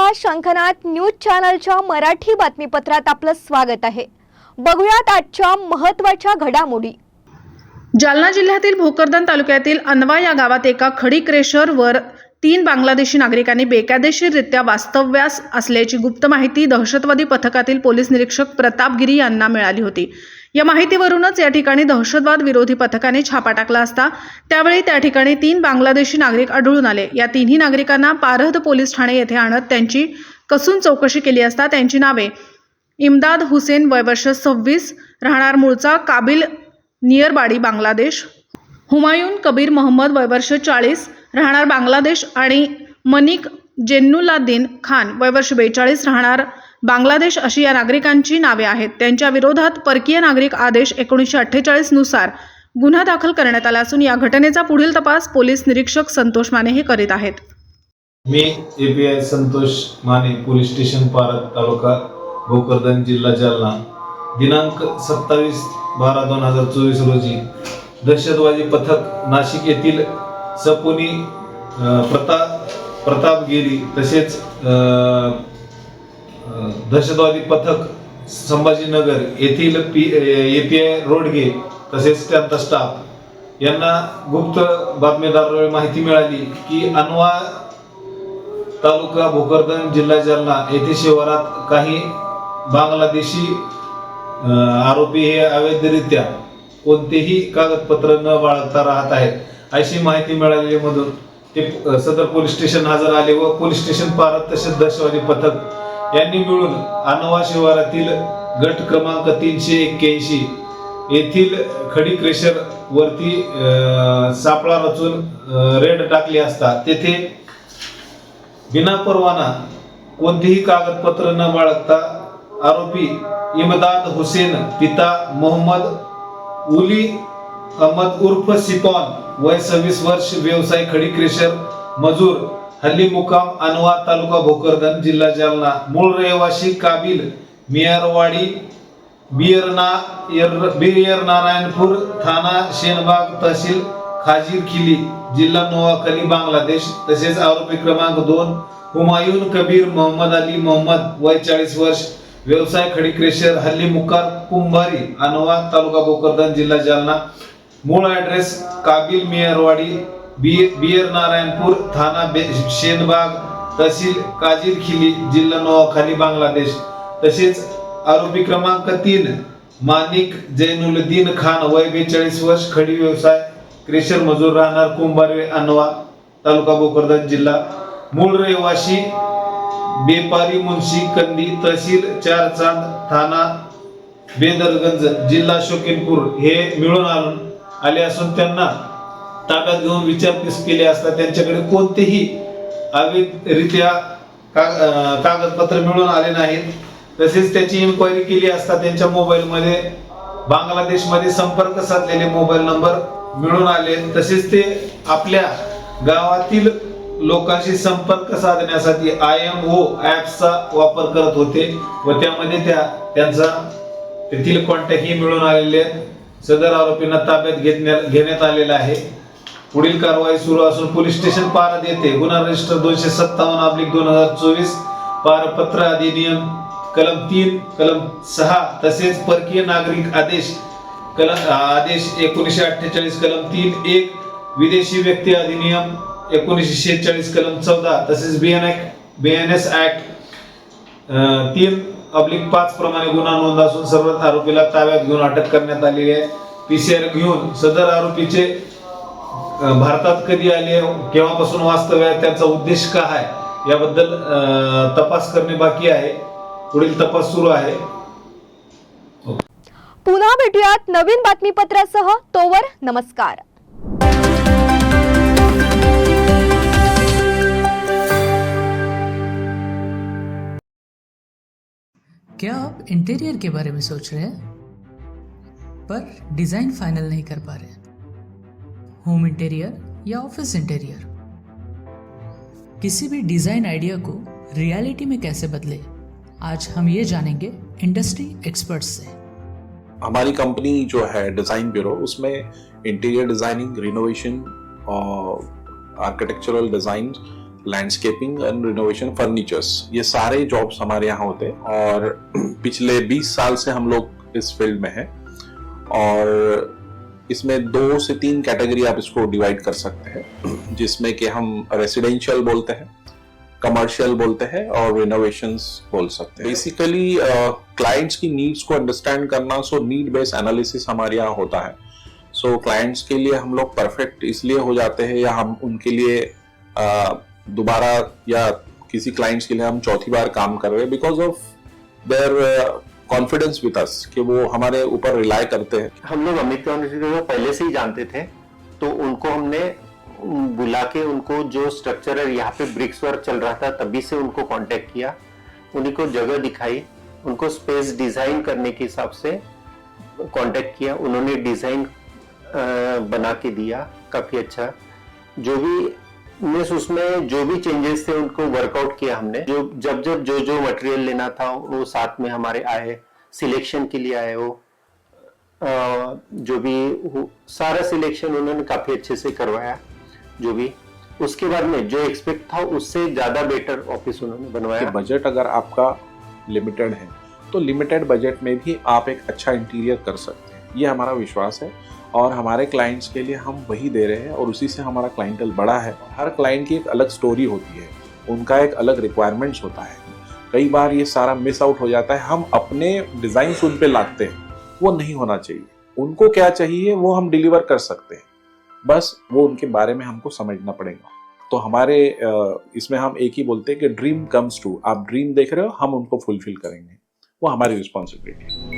नमस्कार, शंखनाद न्यूज चॅनलच्या मराठी बातमीपत्रात आपलं स्वागत आहे। बघूयात आजच्या महत्त्वाच्या घडामोडी। जालना जिल्ह्यातील भोकरदन तालुक्यातील अनवा या गावात एका खडी क्रेशरवर 3 बांगलादेशी नागरिकांनी बेकायदेशीररित्या वास्तव्यास असल्याची गुप्त माहिती दहशतवादी पथकातील पोलीस निरीक्षक प्रताप गिरी यांना मिळाली होती। या माहितीवरूनच या ठिकाणी दहशतवाद विरोधी पथकाने छापा टाकला असता त्यावेळी त्या ठिकाणी 3 बांगलादेशी नागरिक आढळून आले। या तिन्ही नागरिकांना पारहद पोलीस ठाणे येथे आणत त्यांची कसून चौकशी केली असता त्यांची नावे इम्दाद हुसेन वय वर्ष 26 राहणार मूळचा काबिल नियरबाडी बांगलादेश, हुमायून कबीर मोहम्मद वय वर्ष 40 राहणार बांगलादेश आणि मनिक जेन्नुलाद्दीन खान वय वर्ष 42 राहणार बांगलादेश अशी या नागरिकांची नावे आहेत। त्यांच्या विरोधात परकीय नागरिक आदेश 1948 नुसार गुन्हा दाखल करण्यात आला असून या घटनेचा पुढील तपास पोलीस निरीक्षक संतोष माने हे करीत आहेत। मी API Santosh Mane, police station Parad, taluka Bhokardan, जिल्हा जालना, दिनांक 27/12/2024 रोजी दहशतवादी पथक नाशिक येथील सपुनी प्रतापगिरी तसेच दहशतवादी पथक संभाजीनगर येथील एपीआय रोडगे तसेच त्यांचा स्टाफ यांना गुप्त बातमीदाराद्वारे माहिती मिळाली की अनवा तालुका भोकरदन, जिल्हा जालना येथे शिवारात काही बांगलादेशी आरोपी हे अवैधरित्या कोणतेही कागदपत्र न बाळगता राहत आहेत अशी माहिती मिळालेल्यामधून ते सदर पोलीस स्टेशन हजर आले व पोलीस स्टेशन पारद तसेच दहशतवादी पथक यांनी मिळून अनवा शिवारातील गट क्रमांक 381 येथील खडी क्रेशर वरती सापळा रचून रेड टाकली असता तेथे बिना परवाना कोणतेही कागदपत्र न बाळगता आरोपी इम्दाद हुसेन पिता मोहम्मद उली अहमद उर्फ सिपॉन वय 26 वर्ष, व्यवसाय खडी क्रेशर, मजूर, हल्ली मुकाम अनवा तालुका भोकरदन, जिल्हा जालना, मूळ रहिवासी काबिल मियारवाडी, बियर नारायणपूर, थाना शेनबाग, तहसील खाजीर खिली, जिल्हा नोआखली, बांगलादेश। तसेच आरोपी क्रमांक 2 हुमायून कबीर मोहम्मद अली मोहम्मद वय 40 वर्ष, व्यवसाय खडी क्रेशर, हल्ली मुकार कुंभारी, अनवा तालुका भोकरदन, जिल्हा जालना, मूळ ॲड्रेस काबिल मियारवाडी, बियर नारायणपूर, थाना शेनबाग, तहसील काजीर खिली, जिल्हा नोआखली, बांगलादेश। तसेच आरोपी क्रमांक 3 मानिक जैनुलद्दीन खान वय 42 वर्ष, खडी व्यवसाय क्रेशर, मजूर, राहणार कुंभारी, अनवा तालुका भोकरदन, जिल्हा, मूळ रहिवासी बेपारी मुंशी कंदी, तहसील चारचांद, थाना बेदरगंज, जिल्हा शोकीनपूर हे मिळून आले असून त्यांना ताब्यात घेऊन विचारपूस केली असता त्यांच्याकडे कोणतेही अवैधरित्या कागदपत्र मिळून आले नाहीत। तसेच त्याची इन्क्वायरी केली असता त्यांच्या मोबाईलमध्ये बांगलादेशमध्ये संपर्क साधलेले मोबाईल नंबर मिळून आले। तसेच ते आपल्या गावातील लोकांशी संपर्क साधण्यासाठी IMO ॲप्सचा वापर करत होते व त्यामध्ये त्यांचा तेथील कॉन्टॅक्टही मिळून आलेले आहेत। सदर आरोपींना ताब्यात घेण्यात आलेला आहे। पुढील कारवाई सुरू असून पोलीस स्टेशन पारद येथे गुन्हा रजिस्टर 257/2024 पारपत्र अधिनियम कलम 3 कलम 6 तसेच परकीय नागरिक आदेश 1948 कलम 3(1), विदेशी व्यक्ती अधिनियम 1946 कलम 14 तसेच BNS ऍक्ट 3/5 प्रमाणे गुन्हा नोंद असून सर्व आरोपीला ताब्यात घेऊन अटक करण्यात आलेली आहे। PCR घेऊन सदर आरोपीचे भारतात कधी आले, केव्हापासून वास्तव्य आहे, त्यांचा उद्देश काय आहे याबद्दल तपास करणे बाकी आहे। पुढील तपास सुरू आहे। पुन्हा भेटूयात नवीन बातमीपत्रासह, तोवर नमस्कार। क्या आप इंटीरियर के बारे में सोच रहे हैं पर डिज़ाइन फाइनल नहीं कर पा रहे? होम इंटीरियर या ऑफिस इंटीरियर, किसी भी डिज़ाइन आइडिया को रियलिटी में कैसे बदले, आज हम ये जानेंगे इंडस्ट्री एक्सपर्ट्स से। हमारी कंपनी जो है डिज़ाइन ब्यूरो, उसमें interior designing, renovation, architectural design landscaping end renovation furnitures, ये सारे जॉब्स हमारे यहाँ होते हैं और पिछले 20 साल से हम लोग इस फील्ड में हैं। और इसमें 2 से 3 कैटेगरी आप इसको डिवाइड कर सकते हैं, जिसमें कि हम रेसिडेंशियल बोलते हैं, कमर्शियल बोलते हैं और रिनोवेशंस बोल सकते हैं। बेसिकली क्लाइंट्स की नीड्स को अंडरस्टैंड करना, सो नीड बेस्ड एनालिसिस हमारे यहाँ होता है। सो क्लाइंट्स के लिए हम लोग परफेक्ट इसलिए हो जाते हैं या हम उनके लिए दोबारा या किसी क्लाइंट्स के लिए हम चौथी बार काम कर रहे हैं because of their confidence with us, कि वो हमारे ऊपर रिलाई करते हैं। हम लोग अमित कम्युनिटी को पहले से ही जानते थे, तो उनको हमने बुला के उनको जो स्ट्रक्चर है यहाँ पे ब्रिक्स वर्क चल रहा था तभी से उनको कांटेक्ट किया, उन्हीं को जगह दिखाई, उनको स्पेस डिजाइन करने के हिसाब से कांटेक्ट किया, उन्होंने डिजाइन बना के दिया काफी अच्छा। जो भी उसमें जो भी चेंजेस थे उनको वर्कआउट किया हमने। जब जो मटेरियल लेना था वो साथ में हमारे आए, सिलेक्शन के लिए आए, वो जो भी सारा सिलेक्शन उन्होंने काफी अच्छे से करवाया। जो भी उसके बाद में जो एक्सपेक्ट था उससे ज्यादा बेटर ऑफिस उन्होंने बनवाया। बजट अगर आपका लिमिटेड है तो लिमिटेड बजट में भी आप एक अच्छा इंटीरियर कर सकते हैं, ये हमारा विश्वास है। और हमारे क्लाइंट्स के लिए हम वही दे रहे हैं और उसी से हमारा क्लाइंटल बड़ा है। हर क्लाइंट की एक अलग स्टोरी होती है, उनका एक अलग रिक्वायरमेंट्स होता है। कई बार ये सारा मिस आउट हो जाता है, हम अपने डिजाइन उन पे लाते हैं, वो नहीं होना चाहिए। उनको क्या चाहिए वो हम डिलीवर कर सकते हैं, बस वो उनके बारे में हमको समझना पड़ेगा। तो हमारे इसमें हम एक ही बोलते हैं कि ड्रीम कम्स ट्रू। आप ड्रीम देख रहे हो, हम उनको फुलफिल करेंगे, वो हमारी रिस्पॉन्सिबिलिटी है।